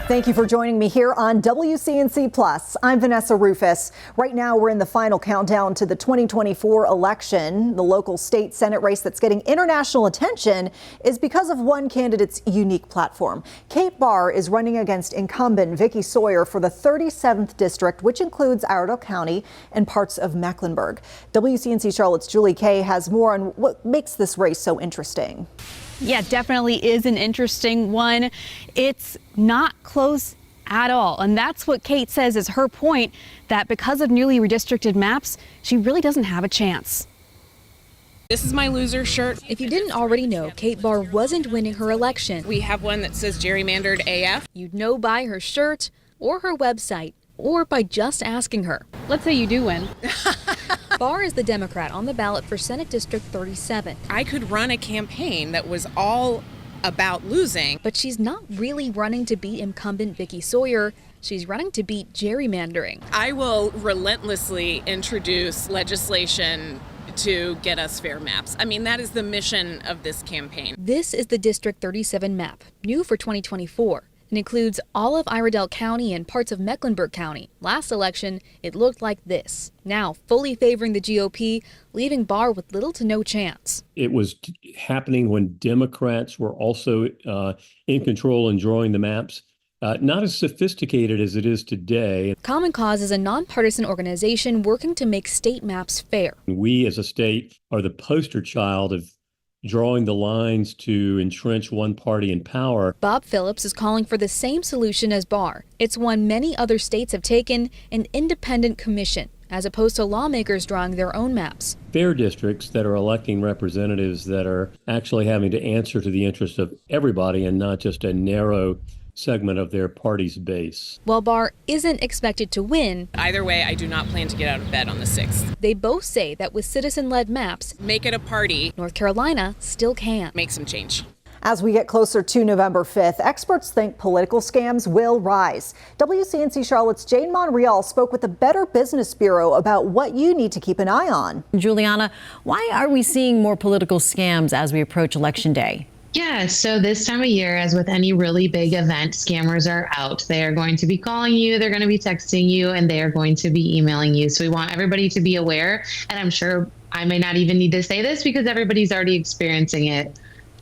Thank you for joining me here on WCNC Plus. I'm Vanessa Rufus. Right now, we're in the final countdown to the 2024 election. The local state Senate race that's getting international attention is because of one candidate's unique platform. Kate Barr is running against incumbent Vicki Sawyer for the 37th district, which includes Iredell County and parts of Mecklenburg. WCNC Charlotte's Julie Kay has more on what makes this race so interesting. Yeah, definitely is an interesting one. It's not close at all. And that's what Kate says is her point, that because of newly redistricted maps, she really doesn't have a chance. This is my loser shirt. If you didn't already know, Kate Barr wasn't winning her election. We have one that says gerrymandered AF. You'd know by her shirt or her website or by just asking her. Let's say you do win. Barr is the Democrat on the ballot for Senate District 37. I could run a campaign that was all about losing. But she's not really running to beat incumbent Vicki Sawyer. She's running to beat gerrymandering. I will relentlessly introduce legislation to get us fair maps. I mean, that is the mission of this campaign. This is the District 37 map, new for 2024. It includes all of Iredell County and parts of Mecklenburg County. Last election, it looked like this. Now, fully favoring the GOP, leaving Barr with little to no chance. It was happening when Democrats were also in control and drawing the maps. Not as sophisticated as it is today. Common Cause is a nonpartisan organization working to make state maps fair. We as a state are the poster child of drawing the lines to entrench one party in power. Bob Phillips is calling for the same solution as Barr. It's one many other states have taken, an independent commission, as opposed to lawmakers drawing their own maps. Fair districts that are electing representatives that are actually having to answer to the interests of everybody and not just a narrow segment of their party's base. While Barr isn't expected to win, Either way, I do not plan to get out of bed on the 6th. they both say that with citizen-led maps, Make it a party. North Carolina still can. Make some change. As we get closer to November 5th, experts think political scams will rise. WCNC Charlotte's Jane Monreal spoke with the Better Business Bureau about what you need to keep an eye on. Juliana, why are we seeing more political scams as we approach Election Day? Yeah, so this time of year, as with any really big event, scammers are out. They are going to be calling you, they're going to be texting you, and they are going to be emailing you. So we want everybody to be aware. And I'm sure I may not even need to say this because everybody's already experiencing it.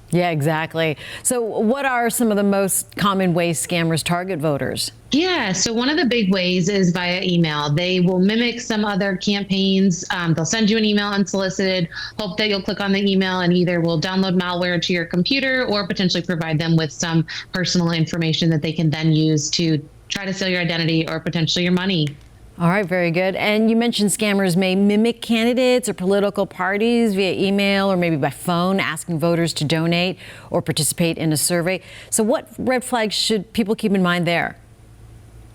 Yeah, exactly. So what are some of the most common ways scammers target voters? Yeah, so one of the big ways is via email. They will mimic some other campaigns. They'll send you an email unsolicited, hope that you'll click on the email and either will download malware to your computer or potentially provide them with some personal information that they can then use to try to steal your identity or potentially your money. All right, very good. And you mentioned scammers may mimic candidates or political parties via email or maybe by phone, asking voters to donate or participate in a survey. So what red flags should people keep in mind there?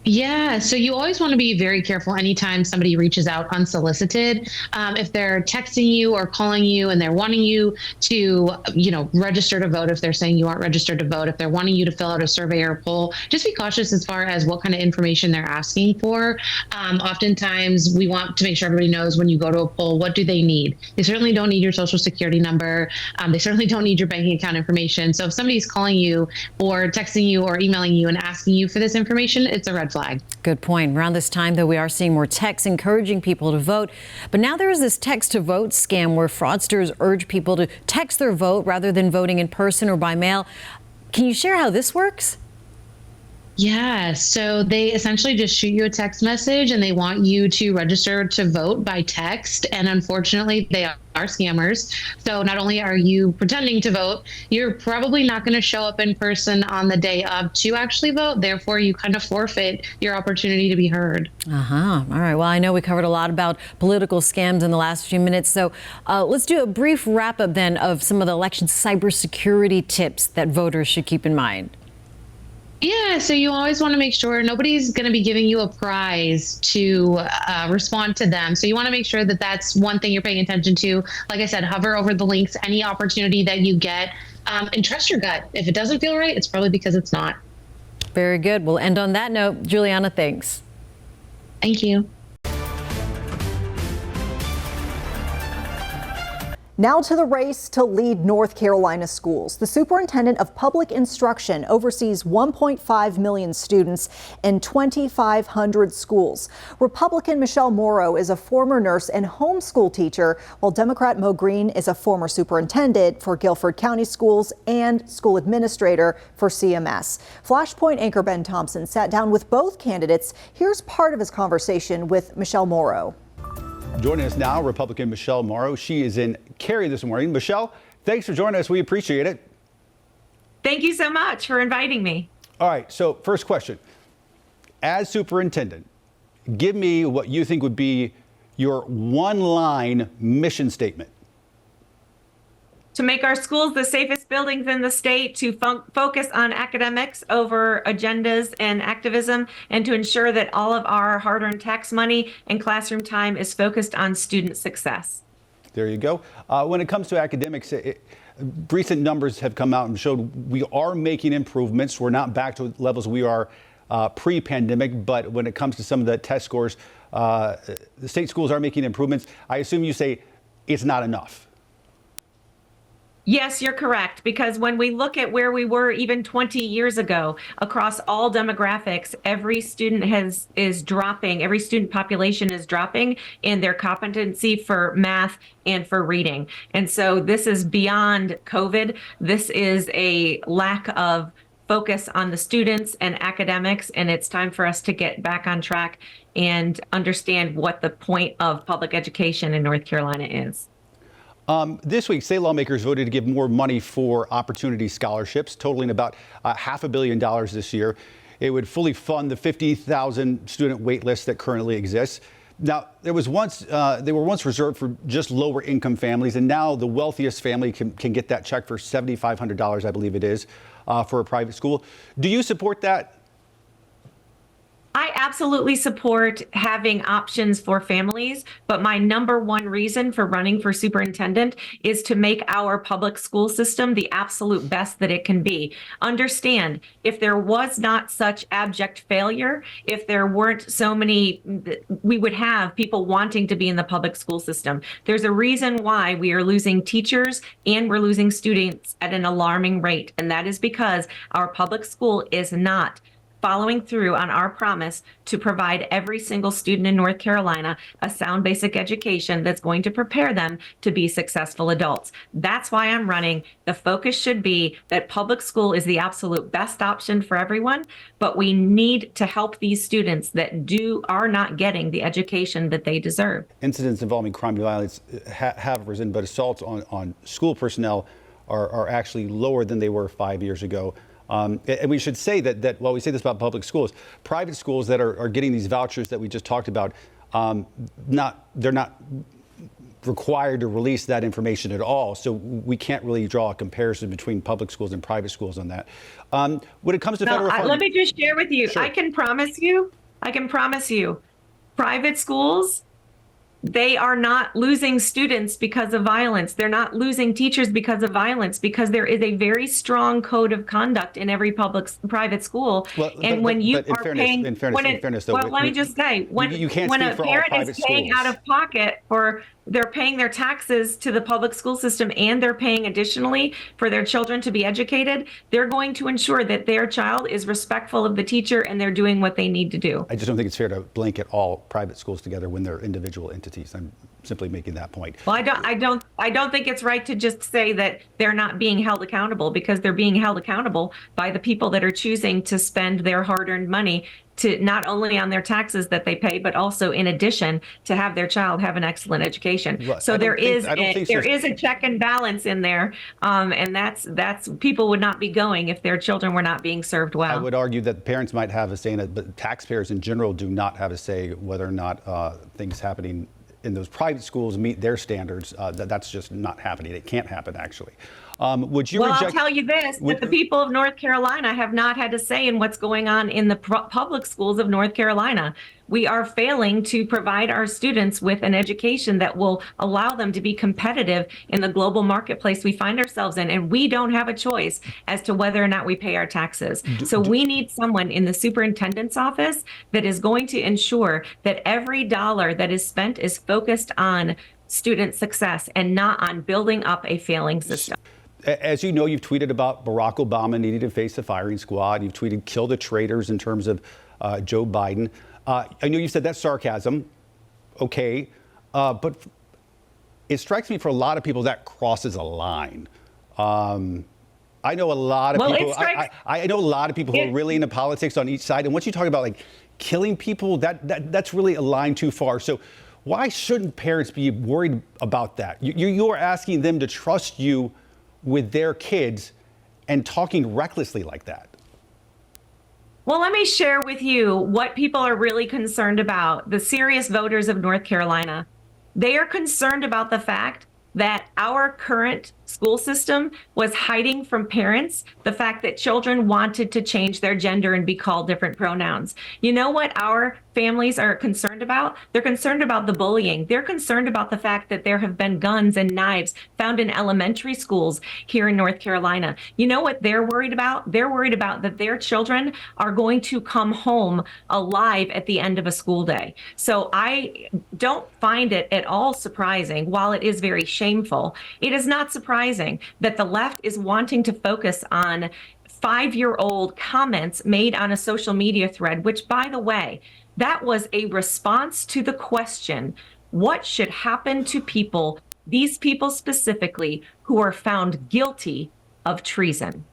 Yeah, so you always want to be very careful anytime somebody reaches out unsolicited. If they're texting you or calling you and they're wanting you to, register to vote, if they're saying you aren't registered to vote, if they're wanting you to fill out a survey or a poll, just be cautious as far as what kind of information they're asking for. Oftentimes, we want to make sure everybody knows when you go to a poll, what do they need? They certainly don't need your social security number. They certainly don't need your banking account information. So if somebody's calling you or texting you or emailing you and asking you for this information, it's a red flag. Good point. Around this time, though, we are seeing more texts encouraging people to vote. But now there is this text to vote scam where fraudsters urge people to text their vote rather than voting in person or by mail. Can you share how this works? Yeah, so they essentially just shoot you a text message and they want you to register to vote by text. And unfortunately, they are scammers. So not only are you pretending to vote, you're probably not going to show up in person on the day of to actually vote. Therefore, you kind of forfeit your opportunity to be heard. All right. Well, I know we covered a lot about political scams in the last few minutes. So let's do a brief wrap up then of some of the election cybersecurity tips that voters should keep in mind. Yeah, so you always want to make sure nobody's going to be giving you a prize to respond to them. So you want to make sure that that's one thing you're paying attention to. Like I said, hover over the links, any opportunity that you get, and trust your gut. If it doesn't feel right, it's probably because it's not. Very good. We'll end on that note. Juliana, thanks. Thank you. Now to the race to lead North Carolina schools. The superintendent of public instruction oversees 1.5 million students in 2,500 schools. Republican Michelle Morrow is a former nurse and homeschool teacher, while Democrat Mo Green is a former superintendent for Guilford County Schools and school administrator for CMS. Flashpoint anchor Ben Thompson sat down with both candidates. Here's part of his conversation with Michelle Morrow. Joining us now, Republican Michelle Morrow. She is in Cary this morning. Michelle, thanks for joining us. We appreciate it. Thank you so much for inviting me. All right, so first question. As superintendent, give me what you think would be your one-line mission statement. To make our schools the safest buildings in the state, to focus on academics over agendas and activism, and to ensure that all of our hard-earned tax money and classroom time is focused on student success. There you go. When it comes to academics, recent numbers have come out and showed we are making improvements. We're not back to levels we are pre-pandemic, but when it comes to some of the test scores, the state schools are making improvements. I assume you say it's not enough. Yes, you're correct, because when we look at where we were even 20 years ago across all demographics, every student is dropping, every student population is dropping in their competency for math and for reading. And so this is beyond COVID. This is a lack of focus on the students and academics, and it's time for us to get back on track and understand what the point of public education in North Carolina is. This week, state lawmakers voted to give more money for opportunity scholarships, totaling about $500 million this year. It would fully fund the 50,000 student wait list that currently exists. Now, they were once reserved for just lower income families, and now the wealthiest family can get that check for $7,500, I believe it is, for a private school. Do you support that? I absolutely support having options for families, but my number one reason for running for superintendent is to make our public school system the absolute best that it can be. Understand, if there was not such abject failure, if there weren't so many, we would have people wanting to be in the public school system. There's a reason why we are losing teachers and we're losing students at an alarming rate, and that is because our public school is not following through on our promise to provide every single student in North Carolina a sound basic education that's going to prepare them to be successful adults. That's why I'm running. The focus should be that public school is the absolute best option for everyone, but we need to help these students that are not getting the education that they deserve. Incidents involving crime and violence have risen, but assaults on school personnel are actually lower than they were 5 years ago. And we should say that while we say this about public schools, private schools that are getting these vouchers that we just talked about, they're not required to release that information at all. So we can't really draw a comparison between public schools and private schools on that. When it comes to federal funding, let me just share with you. Sure. I can promise you, private schools, they are not losing students because of violence. They're not losing teachers because of violence, because there is a very strong code of conduct in every private school. Well, when you are paying, in fairness, though, let me just say, when a parent is paying out of pocket they're paying their taxes to the public school system and they're paying additionally for their children to be educated, they're going to ensure that their child is respectful of the teacher and they're doing what they need to do. I just don't think it's fair to blanket all private schools together when they're individual entities. I'm simply making that point. Well, I don't think it's right to just say that they're not being held accountable, because they're being held accountable by the people that are choosing to spend their hard-earned money to not only on their taxes that they pay, but also in addition to have their child have an excellent education. Well, so there is a check and balance in there, and that's people would not be going if their children were not being served well. I would argue that parents might have a say in it, but taxpayers in general do not have a say whether or not things happening in those private schools meet their standards. That's just not happening. It can't happen, actually. Would you I'll tell you this, that the people of North Carolina have not had a say in what's going on in the public schools of North Carolina. We are failing to provide our students with an education that will allow them to be competitive in the global marketplace we find ourselves in. And we don't have a choice as to whether or not we pay our taxes. So we need someone in the superintendent's office that is going to ensure that every dollar that is spent is focused on student success and not on building up a failing system. As you know, you've tweeted about Barack Obama needing to face the firing squad. You've tweeted kill the traitors in terms of Joe Biden. I know you said that's sarcasm. Okay. But it strikes me for a lot of people that crosses a line. I know a lot of people. I know a lot of people who are really into politics on each side. And once you talk about like killing people, that's really a line too far. So why shouldn't parents be worried about that? You are asking them to trust you with their kids and talking recklessly like that. Well, let me share with you what people are really concerned about. The serious voters of North Carolina, they are concerned about the fact that our current school system was hiding from parents the fact that children wanted to change their gender and be called different pronouns. You know what our families are concerned about? They're concerned about the bullying. They're concerned about the fact that there have been guns and knives found in elementary schools here in North Carolina. You know what they're worried about? They're worried about that their children are going to come home alive at the end of a school day. So I don't find it at all surprising, while it is very shameful, it is not surprising that the left is wanting to focus on 5-year-old comments made on a social media thread, which, by the way, that was a response to the question, what should happen to people, these people specifically, who are found guilty of treason?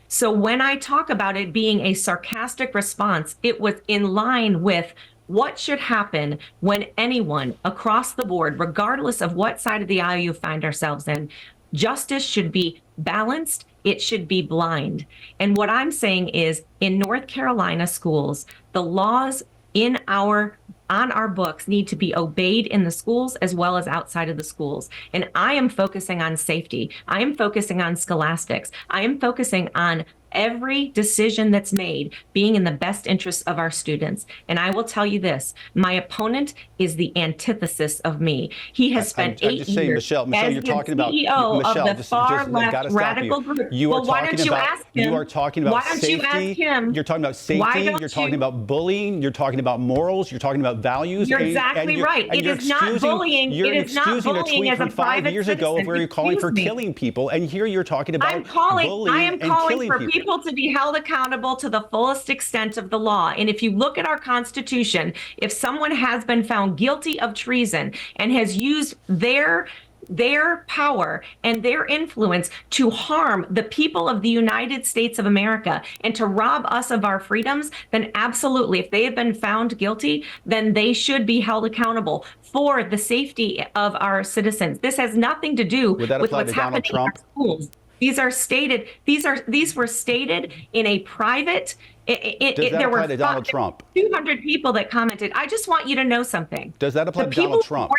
So when I talk about it being a sarcastic response, it was in line with what should happen when anyone across the board, regardless of what side of the aisle you find ourselves in, justice should be balanced. It should be blind. And what I'm saying is, in North Carolina schools, the laws on our books need to be obeyed in the schools as well as outside of the schools. And I am focusing on safety. I am focusing on scholastics. I am focusing on every decision that's made being in the best interest of our students. And I will tell you this, my opponent is the antithesis of me. He has spent 8 years Michelle, as you're the talking about CEO Michelle, of the far-left radical group. Well, why don't you ask him? You are talking about why don't safety. You ask him? You're talking about safety. Why don't You're talking about bullying. You're talking about morals. You're talking about values. You're exactly right. It is not bullying. You're it is not excusing a bullying tweet as from a 5 private years ago citizen. where you're calling for Excuse me. killing people, and here you're talking about bullying I am and calling killing for people to be held accountable to the fullest extent of the law. And if you look at our Constitution, if someone has been found guilty of treason and has used their power and their influence to harm the people of the United States of America and to rob us of our freedoms, then absolutely, if they have been found guilty, then they should be held accountable for the safety of our citizens. This has nothing to do with what's happening in our schools. These were stated in a private. There were Donald Trump? 200 people that commented. I just want you to know something. Does that apply to Donald Trump?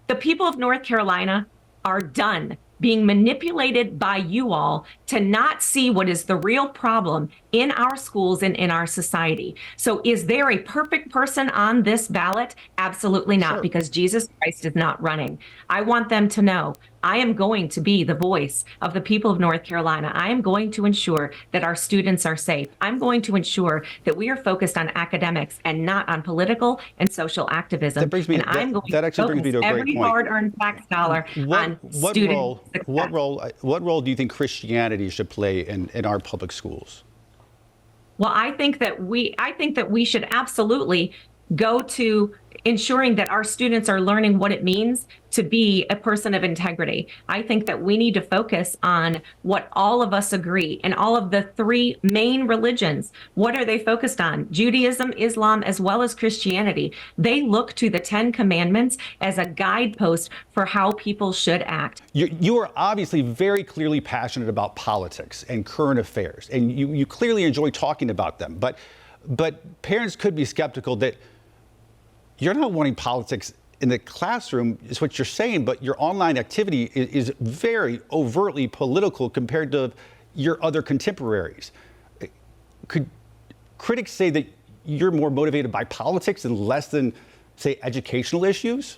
The people of North Carolina are done being manipulated by you all to not see what is the real problem in our schools and in our society. So is there a perfect person on this ballot? Absolutely not, Sure. because Jesus Christ is not running. I want them to know I am going to be the voice of the people of North Carolina. I am going to ensure that our students are safe. I'm going to ensure that we are focused on academics and not on political and social activism. That brings me. I'm going that actually brings me to a great every point. hard-earned tax dollar on student success. What role do you think Christianity should play in our public schools? Well, I think that we should absolutely go to ensuring that our students are learning what it means to be a person of integrity. I think that we need to focus on what all of us agree, and all of the 3 main religions. What are they focused on? Judaism, Islam, as well as Christianity. They look to the 10 Commandments as a guidepost for how people should act. You are obviously very clearly passionate about politics and current affairs, and you clearly enjoy talking about them. But parents could be skeptical that you're not wanting politics in the classroom, is what you're saying, but your online activity is very overtly political compared to your other contemporaries. Could critics say that you're more motivated by politics and less than, say, educational issues?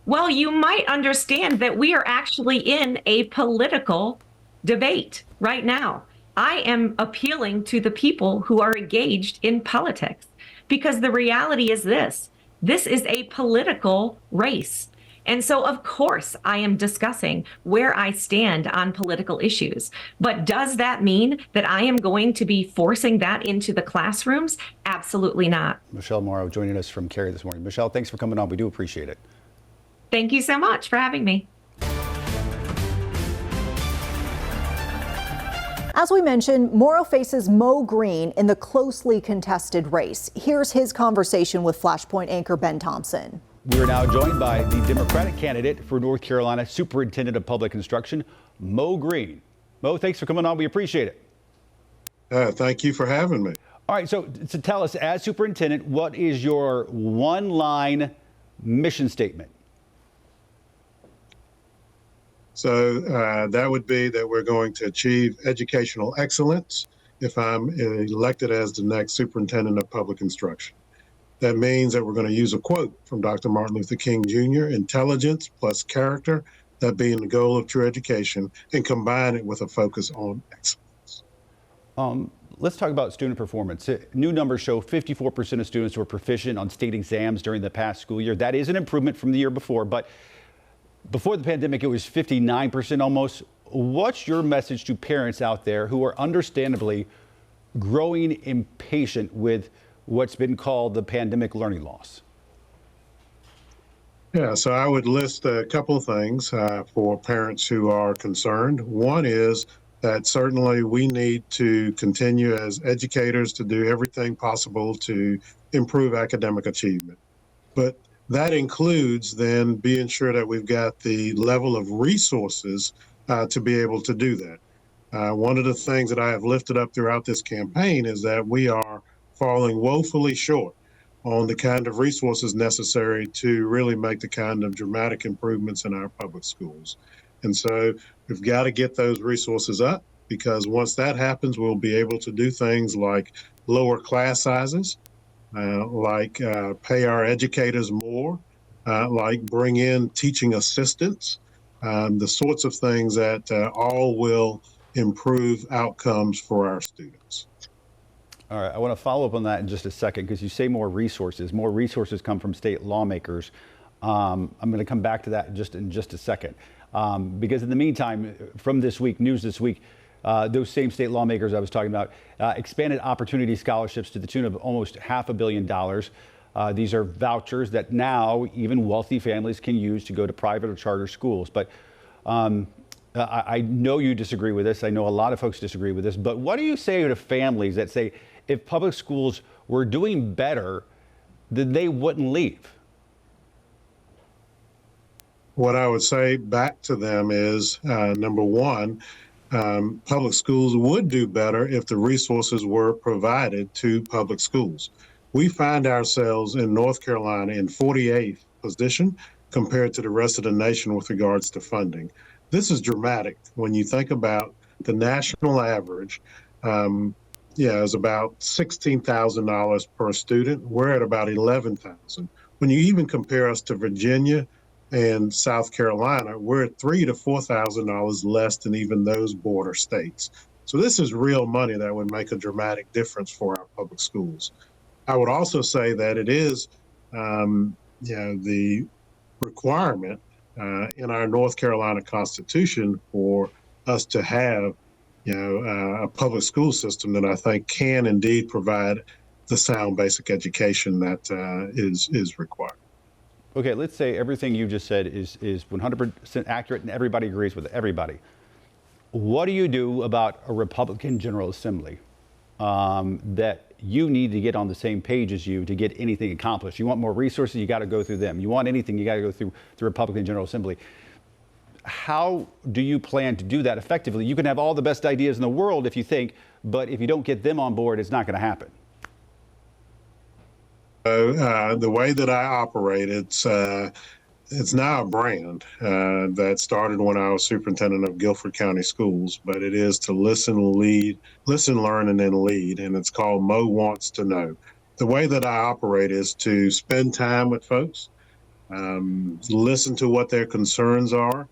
Well, you might understand that we are actually in a political debate right now. I am appealing to the people who are engaged in politics, because the reality is this is a political race. And so, of course, I am discussing where I stand on political issues. But does that mean that I am going to be forcing that into the classrooms? Absolutely not. Michelle Morrow joining us from Cary this morning. Michelle, thanks for coming on. We do appreciate it. Thank you so much for having me. As we mentioned, Morrow faces Mo Green in the closely contested race. Here's his conversation with Flashpoint anchor Ben Thompson. We are now joined by the Democratic candidate for North Carolina Superintendent of Public Instruction, Mo Green. Mo, thanks for coming on. We appreciate it. Thank you for having me. All right, so tell us, as superintendent, what is your one-line mission statement? So that would be that we're going to achieve educational excellence if I'm elected as the next superintendent of public instruction. That means that we're going to use a quote from Dr. Martin Luther King Jr., intelligence plus character, that being the goal of true education, and combine it with a focus on excellence. Let's talk about student performance. New numbers show 54% of students were proficient on state exams during the past school year. That is an improvement from the year before, but before the pandemic, it was 59% almost. What's your message to parents out there who are understandably growing impatient with what's been called the pandemic learning loss? Yeah, so I would list a couple of things for parents who are concerned. One is that certainly we need to continue as educators to do everything possible to improve academic achievement. But that includes then being sure that we've got the level of resources to be able to do that. One of the things that I have lifted up throughout this campaign is that we are falling woefully short on the kind of resources necessary to really make the kind of dramatic improvements in our public schools. And so we've got to get those resources up, because once that happens, we'll be able to do things like lower class sizes, like pay our educators more, like bring in teaching assistants, the sorts of things that all will improve outcomes for our students. All right, I want to follow up on that in just a second, because you say more resources. More resources come from state lawmakers. I'm going to come back to that in just a second. Because in the meantime, from this week, news this week, those same state lawmakers I was talking about expanded opportunity scholarships to the tune of almost $500 million. These are vouchers that now even wealthy families can use to go to private or charter schools. But I know you disagree with this. I know a lot of folks disagree with this. But what do you say to families that say if public schools were doing better, then they wouldn't leave? What I would say back to them is, number one, public schools would do better if the resources were provided to public schools. We find ourselves in North Carolina in 48th position compared to the rest of the nation with regards to funding. This is dramatic when you think about the national average. Is about $16,000 per student. We're at about $11,000. When you even compare us to Virginia and South Carolina, we're at $3,000 to $4,000 less than even those border states. So this is real money that would make a dramatic difference for our public schools. I would also say that it is, the requirement in our North Carolina Constitution for us to have, a public school system that I think can indeed provide the sound basic education that is required. Okay, let's say everything you just said is 100% accurate and everybody agrees with it, everybody. What do you do about a Republican General Assembly that you need to get on the same page as you to get anything accomplished? You want more resources, you got to go through them. You want anything, you got to go through the Republican General Assembly. How do you plan to do that effectively? You can have all the best ideas in the world if you think, but if you don't get them on board, it's not going to happen. The way that I operate, it's now a brand that started when I was superintendent of Guilford County Schools, but it is to listen, learn, and then lead, and it's called Mo Wants to Know. The way that I operate is to spend time with folks, listen to what their concerns are,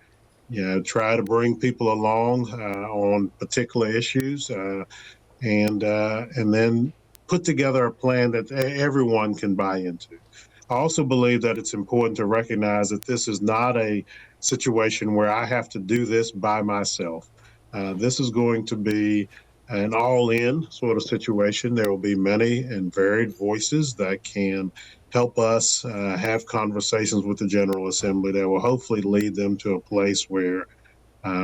try to bring people along on particular issues, and then put together a plan that everyone can buy into. I also believe that it's important to recognize that this is not a situation where I have to do this by myself. This is going to be an all-in sort of situation. There will be many and varied voices that can help us have conversations with the General Assembly that will hopefully lead them to a place where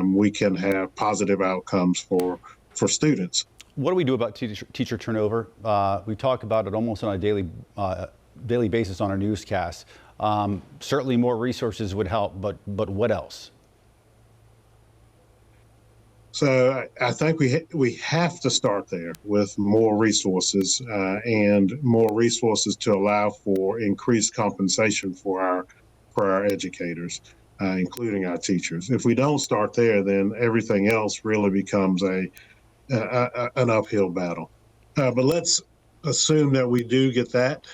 we can have positive outcomes for students. What do we do about teacher turnover? We talk about it almost on a daily basis on our newscasts. Certainly more resources would help, but what else? So I think we have to start there with more resources and more resources to allow for increased compensation for our educators, including our teachers. If we don't start there, then everything else really becomes an uphill battle. But let's assume that we do get that.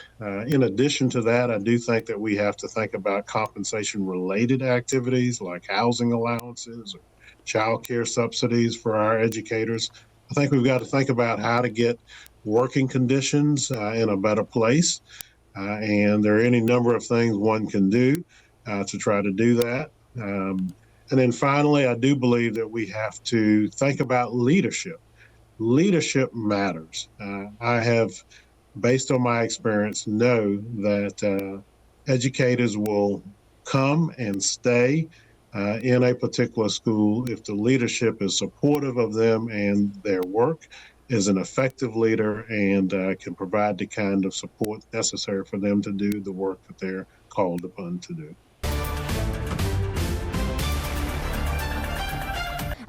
In addition to that, I do think that we have to think about compensation-related activities like housing allowances or child care subsidies for our educators. I think we've got to think about how to get working conditions in a better place. And there are any number of things one can do to try to do that. And then finally, I do believe that we have to think about leadership. Leadership matters. I have, based on my experience, know that educators will come and stay in a particular school if the leadership is supportive of them and their work, is an effective leader, and can provide the kind of support necessary for them to do the work that they're called upon to do.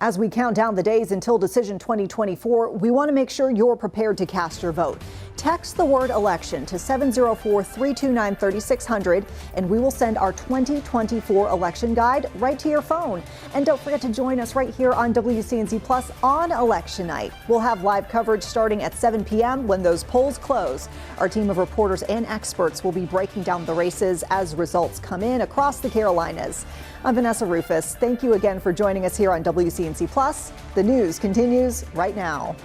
As we count down the days until Decision 2024, we want to make sure you're prepared to cast your vote. Text the word election to 704-329-3600, and we will send our 2024 election guide right to your phone. And don't forget to join us right here on WCNC Plus on election night. We'll have live coverage starting at 7 p.m. when those polls close. Our team of reporters and experts will be breaking down the races as results come in across the Carolinas. I'm Vanessa Rufus. Thank you again for joining us here on WCNC Plus. The news continues right now.